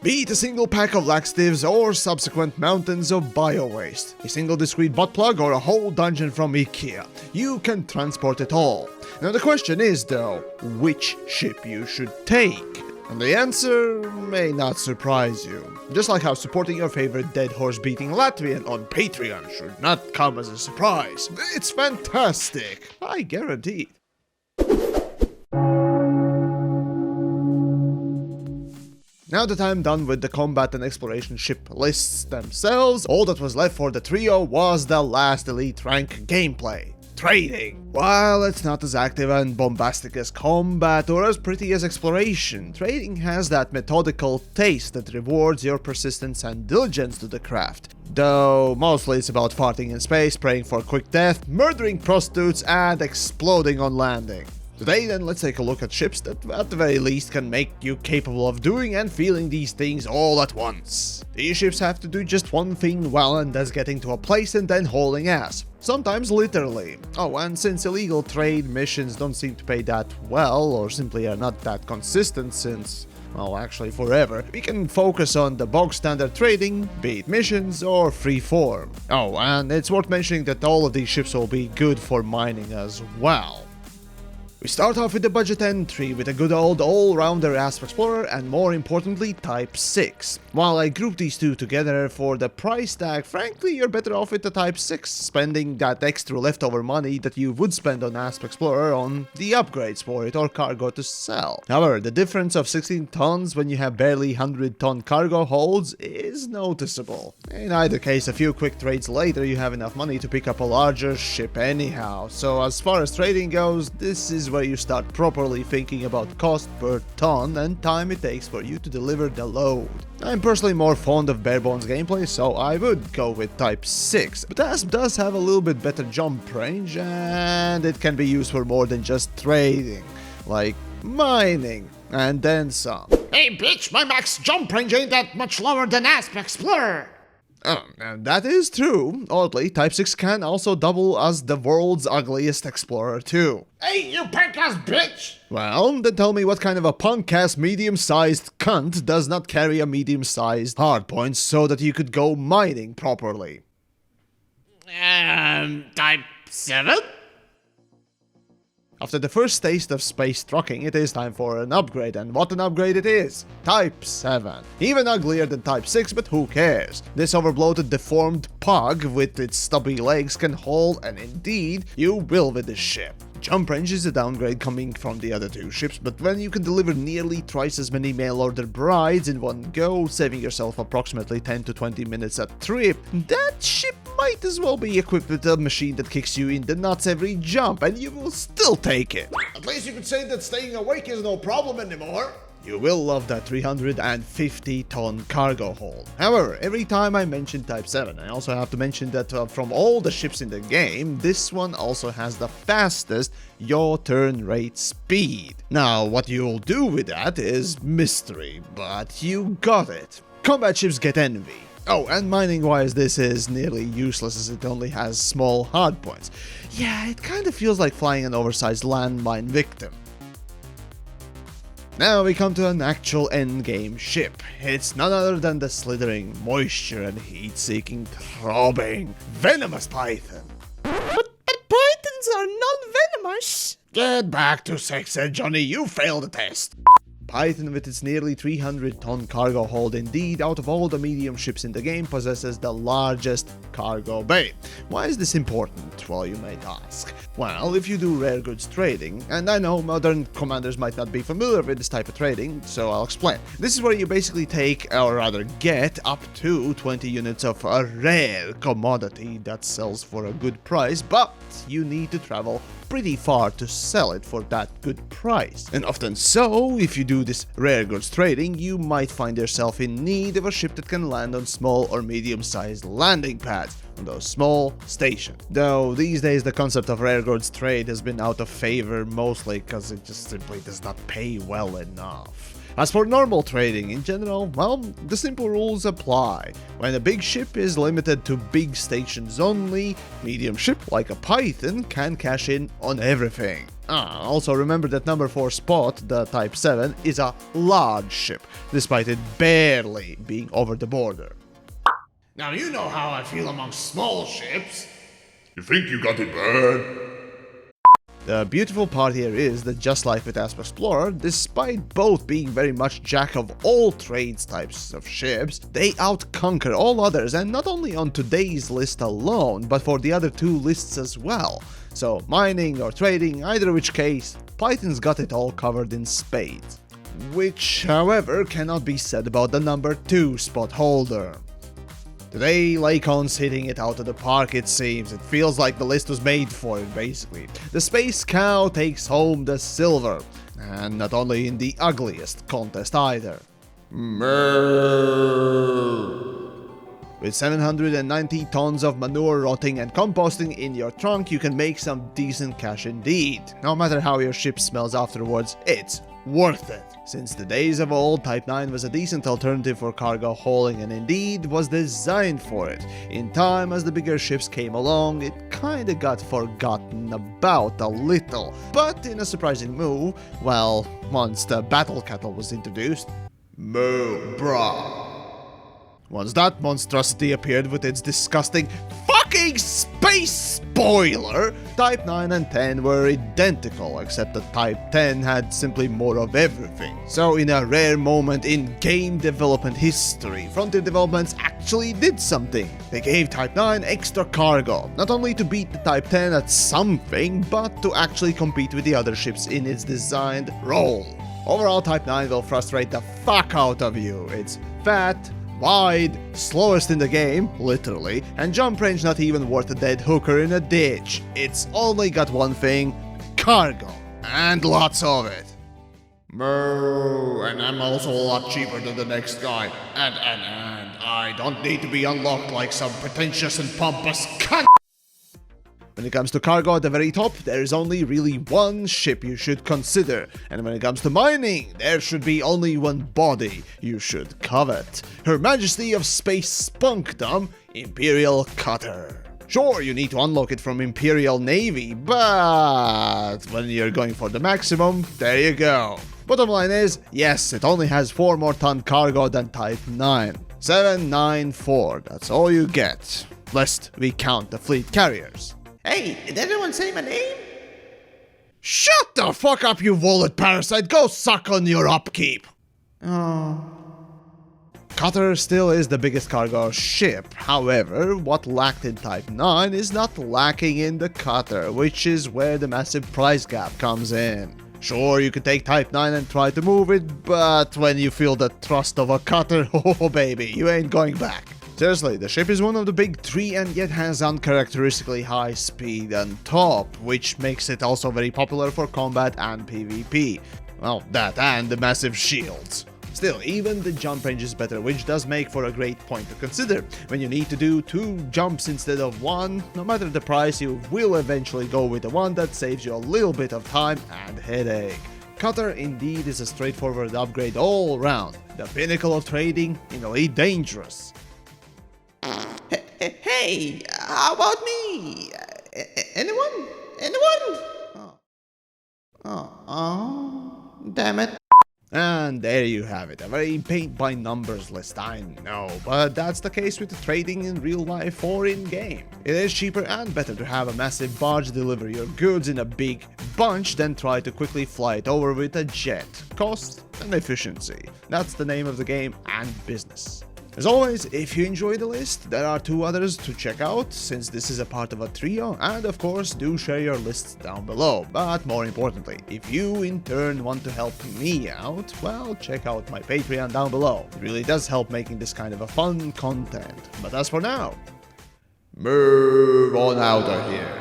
Be it a single pack of laxatives or subsequent mountains of bio-waste, a single discrete butt plug or a whole dungeon from IKEA, you can transport it all. Now the question is though, which ship you should take? And the answer may not surprise you. Just like how supporting your favorite dead horse-beating Latvian on Patreon should not come as a surprise. It's fantastic, I guarantee. Now that I'm done with the combat and exploration ship lists themselves, all that was left for the trio was the last elite rank gameplay. Trading. While it's not as active and bombastic as combat or as pretty as exploration, trading has that methodical taste that rewards your persistence and diligence to the craft. Though mostly it's about farting in space, praying for quick death, murdering prostitutes, and exploding on landing. Today then, let's take a look at ships that at the very least can make you capable of doing and feeling these things all at once. These ships have to do just one thing well, and that's getting to a place and then hauling ass. Sometimes literally. Oh, and since illegal trade missions don't seem to pay that well, or simply are not that consistent since, well, actually forever, we can focus on the bog standard trading, be it missions or free form. Oh, and it's worth mentioning that all of these ships will be good for mining as well. We start off with the budget entry with a good old all-rounder Asp Explorer and more importantly Type 6. While I group these two together for the price tag, frankly you're better off with the Type 6, spending that extra leftover money that you would spend on Asp Explorer on the upgrades for it or cargo to sell. However, the difference of 16 tons when you have barely 100-ton cargo holds is noticeable. In either case, a few quick trades later you have enough money to pick up a larger ship anyhow, so as far as trading goes, this is where you start properly thinking about cost per ton and time it takes for you to deliver the load. I'm personally more fond of bare bones gameplay, so I would go with Type 6, but Asp does have a little bit better jump range and it can be used for more than just trading, like mining, and then some. Hey bitch, my max jump range ain't that much lower than Asp Explorer! And that is true. Oddly, Type 6 can also double as the world's ugliest explorer too. Hey, you punk-ass bitch! Well, then tell me what kind of a punk-ass medium-sized cunt does not carry a medium-sized hardpoint so that you could go mining properly? Type 7? After the first taste of space trucking, it is time for an upgrade, and what an upgrade it is! Type 7. Even uglier than Type 6, but who cares? This overbloated, deformed pug with its stubby legs can haul, and indeed, you will with this ship. Jump range is a downgrade coming from the other two ships, but when you can deliver nearly twice as many mail-order brides in one go, saving yourself approximately 10 to 20 minutes a trip, that ship might as well be equipped with a machine that kicks you in the nuts every jump, and you will still take it. At least you could say that staying awake is no problem anymore. You will love that 350-ton cargo hold. However, every time I mention Type 7, I also have to mention that from all the ships in the game, this one also has the fastest yaw turn rate speed. Now, what you'll do with that is mystery, but you got it. Combat ships get envy. Oh, and mining-wise, this is nearly useless as it only has small hardpoints. Yeah, it kind of feels like flying an oversized landmine victim. Now we come to an actual endgame ship. It's none other than the slithering, moisture and heat-seeking, throbbing, venomous Python. But pythons are non-venomous. Get back to sex, Johnny, you failed the test. Python, with its nearly 300-ton cargo hold, indeed, out of all the medium ships in the game, possesses the largest cargo bay. Why is this important? Well, you might ask. Well, if you do rare goods trading, and I know modern commanders might not be familiar with this type of trading, so I'll explain. This is where you basically take, or rather get, up to 20 units of a rare commodity that sells for a good price, but you need to travel pretty far to sell it for that good price. And often so, if you do this rare goods trading, you might find yourself in need of a ship that can land on small or medium-sized landing pads on those small stations. Though these days the concept of rare goods trade has been out of favor, mostly because it just simply does not pay well enough. As for normal trading in general, well, the simple rules apply. When a big ship is limited to big stations only, medium ship like a Python can cash in on everything. Also remember that number 4 spot, the Type 7, is a large ship, despite it barely being over the border. Now you know how I feel amongst small ships. You think you got it bad? The beautiful part here is that just like with Asp Explorer, despite both being very much jack of all trades types of ships, they outconquer all others, and not only on today's list alone, but for the other 2 lists as well. So mining or trading, either which case, Python's got it all covered in spades. Which, however, cannot be said about the number 2 spot holder. Today, Lakon's hitting it out of the park, it seems. It feels like the list was made for it, basically. The Space Cow takes home the silver, and not only in the ugliest contest either. With 790 tons of manure rotting and composting in your trunk, you can make some decent cash indeed. No matter how your ship smells afterwards, it's worth it. Since the days of old, Type 9 was a decent alternative for cargo hauling and indeed was designed for it. In time, as the bigger ships came along, it kinda got forgotten about a little. But in a surprising move, well, once the battle kettle was introduced, once that monstrosity appeared with its disgusting fucking space spoiler, Type 9 and 10 were identical, except that Type 10 had simply more of everything. So in a rare moment in game development history, Frontier Developments actually did something. They gave Type 9 extra cargo, not only to beat the Type 10 at something, but to actually compete with the other ships in its designed role. Overall, Type 9 will frustrate the fuck out of you. It's fat, wide, slowest in the game, literally, and jump range not even worth a dead hooker in a ditch. It's only got one thing: cargo. And lots of it. And I'm also a lot cheaper than the next guy. And I don't need to be unlocked like some pretentious and pompous cunt. When it comes to cargo at the very top, there is only really one ship you should consider, and when it comes to mining, there should be only one body you should covet. Her Majesty of Space Spunkdom, Imperial Cutter. Sure, you need to unlock it from Imperial Navy, but when you're going for the maximum, there you go. Bottom line is, yes, it only has 4 more ton cargo than Type 9. 794, that's all you get, lest we count the fleet carriers. Hey, did anyone say my name? Shut the fuck up, you wallet parasite! Go suck on your upkeep! Cutter still is the biggest cargo ship. However, what lacked in Type 9 is not lacking in the Cutter, which is where the massive price gap comes in. Sure, you can take Type 9 and try to move it, but when you feel the thrust of a Cutter, oh baby, you ain't going back. Seriously, the ship is one of the big 3 and yet has uncharacteristically high speed on top, which makes it also very popular for combat and PvP. Well, that and the massive shields. Still, even the jump range is better, which does make for a great point to consider. When you need to do 2 jumps instead of 1, no matter the price, you will eventually go with the one that saves you a little bit of time and headache. Cutter indeed is a straightforward upgrade all around, the pinnacle of trading in Elite Dangerous. Hey, how about me? Anyone? Oh, damn it. And there you have it, a very paint-by-numbers list, I know, but that's the case with the trading in real life or in-game. It is cheaper and better to have a massive barge deliver your goods in a big bunch than try to quickly fly it over with a jet. Cost and efficiency. That's the name of the game and business. As always, if you enjoyed the list, there are 2 others to check out, since this is a part of a trio, and of course do share your lists down below. But more importantly, if you in turn want to help me out, well, check out my Patreon down below. It really does help making this kind of a fun content. But as for now, move on out of here.